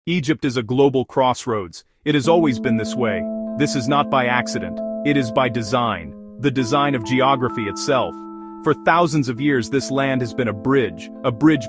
Egypt is a global crossroads. It has always been this way. This is not by accident. It is by design. The design of geography itself. For thousands of years this land has been a bridge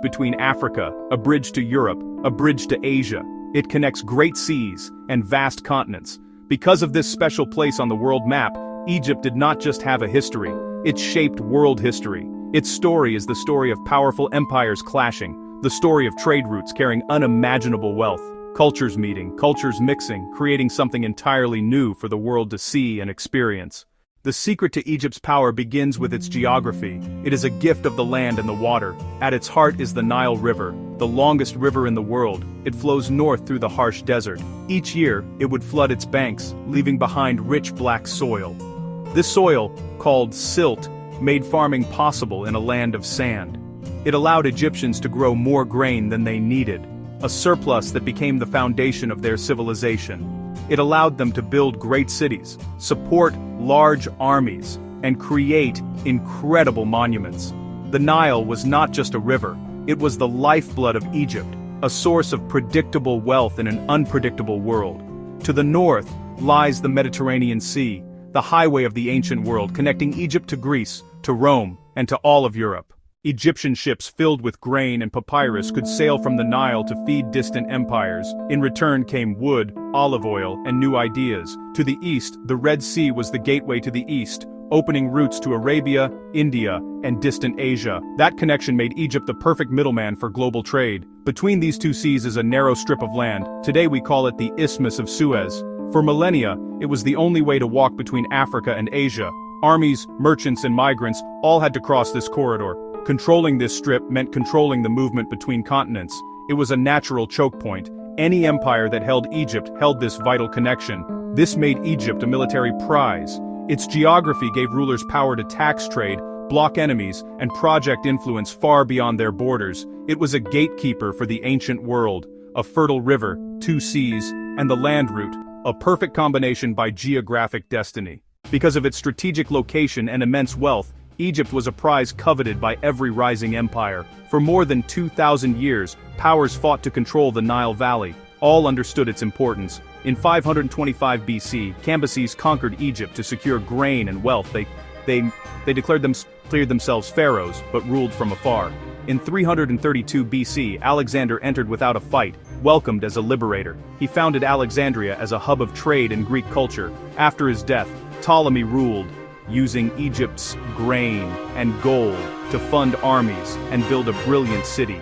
between Africa, a bridge to Europe, a bridge to Asia. It connects great seas and vast continents. Because of this special place on the world map, Egypt did not just have a history, it shaped world history. Its story is the story of powerful empires clashing, the story of trade routes carrying unimaginable wealth, cultures meeting, cultures mixing, creating something entirely new for the world to see and experience. The secret to Egypt's power begins with its geography. It is a gift of the land and the water. At its heart is the Nile River, the longest river in the world. It flows north through the harsh desert. Each year, it would flood its banks, leaving behind rich black soil. This soil, called silt, made farming possible in a land of sand. It allowed Egyptians to grow more grain than they needed, a surplus that became the foundation of their civilization. It allowed them to build great cities, support large armies, and create incredible monuments. The Nile was not just a river, it was the lifeblood of Egypt, a source of predictable wealth in an unpredictable world. To the north lies the Mediterranean Sea, the highway of the ancient world connecting Egypt to Greece, to Rome, and to all of Europe. Egyptian ships filled with grain and papyrus could sail from the Nile to feed distant empires. In return came wood, olive oil, and new ideas. To the east, the Red Sea was the gateway to the east, opening routes to Arabia, India, and distant Asia. That connection made Egypt the perfect middleman for global trade. Between these two seas is a narrow strip of land. Today we call it the Isthmus of Suez. For millennia, it was the only way to walk between Africa and Asia. Armies, merchants, and migrants all had to cross this corridor. Controlling this strip meant controlling the movement between continents. It was a natural choke point. Any empire that held Egypt held this vital connection. This made Egypt a military prize. Its geography gave rulers power to tax trade, block enemies, and project influence far beyond their borders. It was a gatekeeper for the ancient world, a fertile river, two seas, and the land route, a perfect combination by geographic destiny. Because of its strategic location and immense wealth, Egypt was a prize coveted by every rising empire. For more than 2,000 years, powers fought to control the Nile Valley. All understood its importance. In 525 BC, Cambyses conquered Egypt to secure grain and wealth. They declared themselves pharaohs, but ruled from afar. In 332 BC, Alexander entered without a fight, welcomed as a liberator. He founded Alexandria as a hub of trade and Greek culture. After his death, Ptolemy ruled, using Egypt's grain and gold to fund armies and build a brilliant city.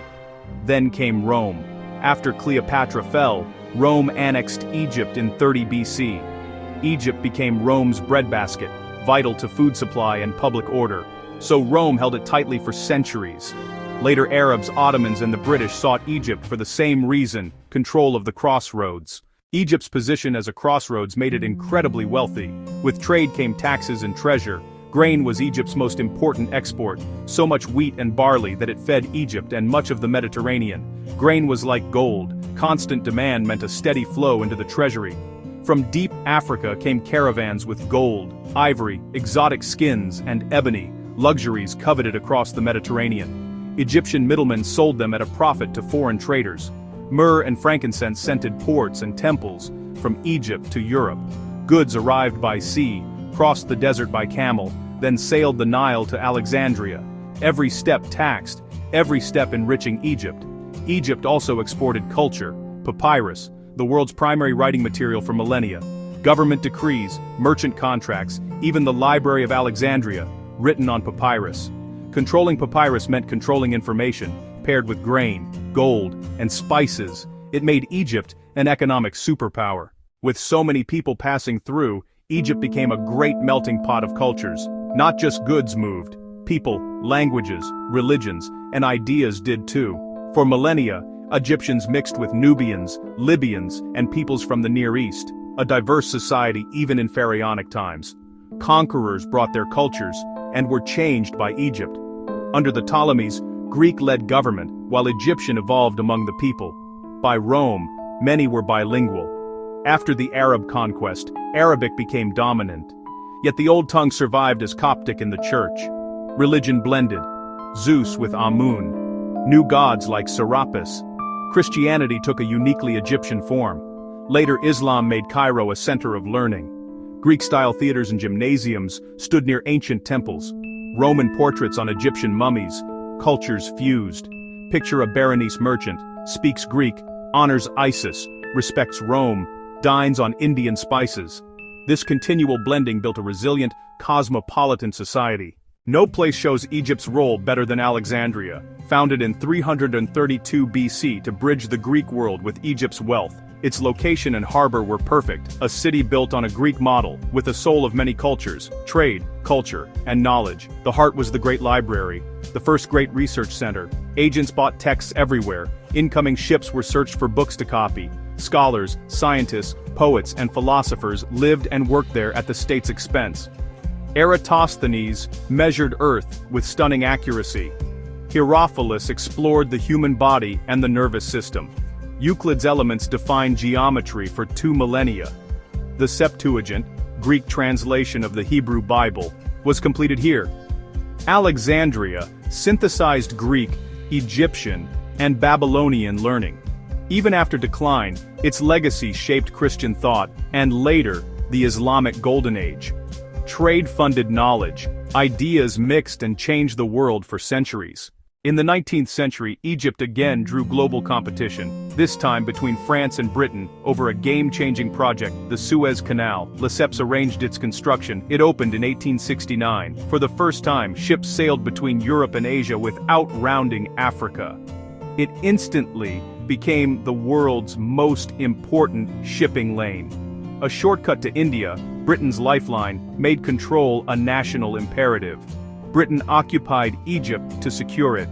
Then came Rome. After Cleopatra fell, Rome annexed Egypt in 30 BC. Egypt became Rome's breadbasket, vital to food supply and public order. So Rome held it tightly for centuries. Later Arabs, Ottomans, and the British sought Egypt for the same reason: control of the crossroads. Egypt's position as a crossroads made it incredibly wealthy. With trade came taxes and treasure. Grain was Egypt's most important export, so much wheat and barley that it fed Egypt and much of the Mediterranean. Grain was like gold. Constant demand meant a steady flow into the treasury. From deep Africa came caravans with gold, ivory, exotic skins, and ebony, luxuries coveted across the Mediterranean. Egyptian middlemen sold them at a profit to foreign traders. Myrrh and frankincense scented ports and temples from Egypt to Europe. Goods arrived by sea, crossed the desert by camel, then sailed the Nile to Alexandria. Every step taxed, every step enriching Egypt. Egypt also exported culture, papyrus, the world's primary writing material for millennia, government decrees, merchant contracts, even the Library of Alexandria, written on papyrus. Controlling papyrus meant controlling information, paired with grain, gold, and spices. It made Egypt an economic superpower. With so many people passing through, Egypt became a great melting pot of cultures. Not just goods moved, people, languages, religions, and ideas did too. For millennia, Egyptians mixed with Nubians, Libyans, and peoples from the Near East, a diverse society even in pharaonic times. Conquerors brought their cultures, and were changed by Egypt. Under the Ptolemies, Greek-led government, while Egyptian evolved among the people. By Rome, many were bilingual. After the Arab conquest, Arabic became dominant. Yet the old tongue survived as Coptic in the church. Religion blended. Zeus with Amun. New gods like Serapis. Christianity took a uniquely Egyptian form. Later, Islam made Cairo a center of learning. Greek-style theaters and gymnasiums stood near ancient temples. Roman portraits on Egyptian mummies. Cultures fused. Picture a Berenice merchant, speaks Greek, honors Isis, respects Rome, dines on Indian spices. This continual blending built a resilient, cosmopolitan society. No place shows Egypt's role better than Alexandria, founded in 332 BC to bridge the Greek world with Egypt's wealth. Its location and harbor were perfect, a city built on a Greek model, with a soul of many cultures, trade, culture, and knowledge. The heart was the great library, the first great research center. Agents bought texts everywhere. Incoming ships were searched for books to copy. Scholars, scientists, poets, and philosophers lived and worked there at the state's expense. Eratosthenes measured Earth with stunning accuracy. Herophilus explored the human body and the nervous system. Euclid's Elements defined geometry for 2 millennia. The Septuagint, Greek translation of the Hebrew Bible, was completed here. Alexandria synthesized Greek, Egyptian, and Babylonian learning. Even after decline, its legacy shaped Christian thought, and later, the Islamic Golden Age. Trade funded knowledge, ideas mixed and changed the world for centuries. In the 19th century, Egypt again drew global competition, this time between France and Britain, over a game-changing project, the Suez Canal. Lesseps arranged its construction. It opened in 1869. For the first time, ships sailed between Europe and Asia without rounding Africa. It instantly became the world's most important shipping lane. A shortcut to India, Britain's lifeline, made control a national imperative. Britain occupied Egypt to secure it.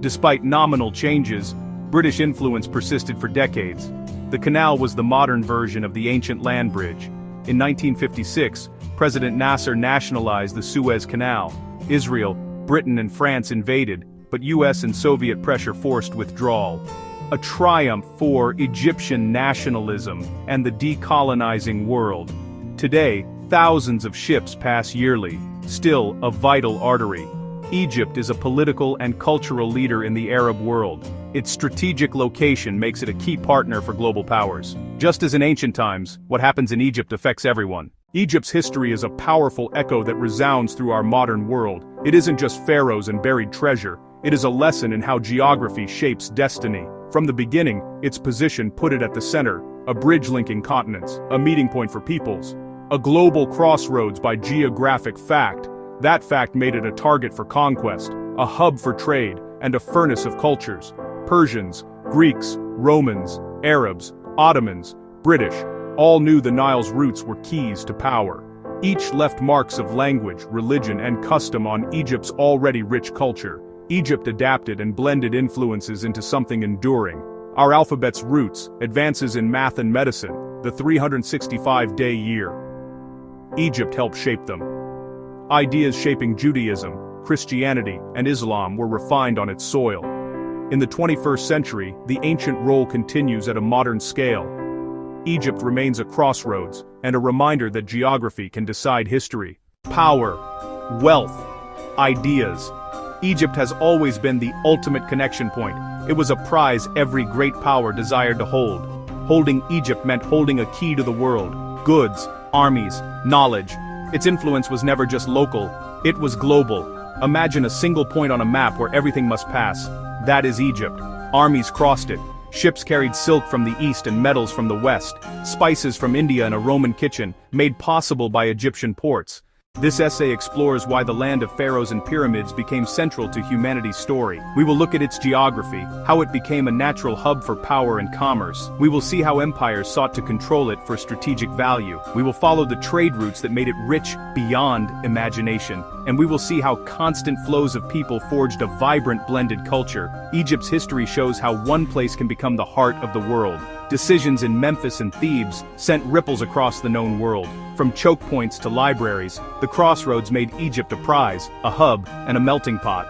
Despite nominal changes, British influence persisted for decades. The canal was the modern version of the ancient land bridge. In 1956, President Nasser nationalized the Suez Canal. Israel, Britain and France invaded, but US and Soviet pressure forced withdrawal. A triumph for Egyptian nationalism and the decolonizing world. Today, thousands of ships pass yearly, still a vital artery. Egypt is a political and cultural leader in the Arab world. Its strategic location makes it a key partner for global powers. Just as in ancient times, what happens in Egypt affects everyone. Egypt's history is a powerful echo that resounds through our modern world. It isn't just pharaohs and buried treasure. It is a lesson in how geography shapes destiny. From the beginning, its position put it at the center, a bridge linking continents, a meeting point for peoples. A global crossroads by geographic fact. That fact made it a target for conquest, a hub for trade, and a furnace of cultures. Persians, Greeks, Romans, Arabs, Ottomans, British, all knew the Nile's roots were keys to power. Each left marks of language, religion, and custom on Egypt's already rich culture. Egypt adapted and blended influences into something enduring. Our alphabet's roots, advances in math and medicine, the 365-day year. Egypt helped shape them. Ideas shaping Judaism, Christianity, and Islam were refined on its soil. In the 21st century, the ancient role continues at a modern scale. Egypt remains a crossroads, and a reminder that geography can decide history. Power, wealth, ideas. Egypt has always been the ultimate connection point. It was a prize every great power desired to hold. Holding Egypt meant holding a key to the world. Goods, armies, knowledge. Its influence was never just local, it was global. Imagine a single point on a map where everything must pass. That is Egypt. Armies crossed it. Ships carried silk from the east and metals from the west. Spices from India in a Roman kitchen, made possible by Egyptian ports. This essay explores why the land of pharaohs and pyramids became central to humanity's story. We will look at its geography, how it became a natural hub for power and commerce. We will see how empires sought to control it for strategic value. We will follow the trade routes that made it rich beyond imagination. And we will see how constant flows of people forged a vibrant blended culture. Egypt's history shows how one place can become the heart of the world. Decisions in Memphis and Thebes sent ripples across the known world. From chokepoints to libraries, the crossroads made Egypt a prize, a hub, and a melting pot.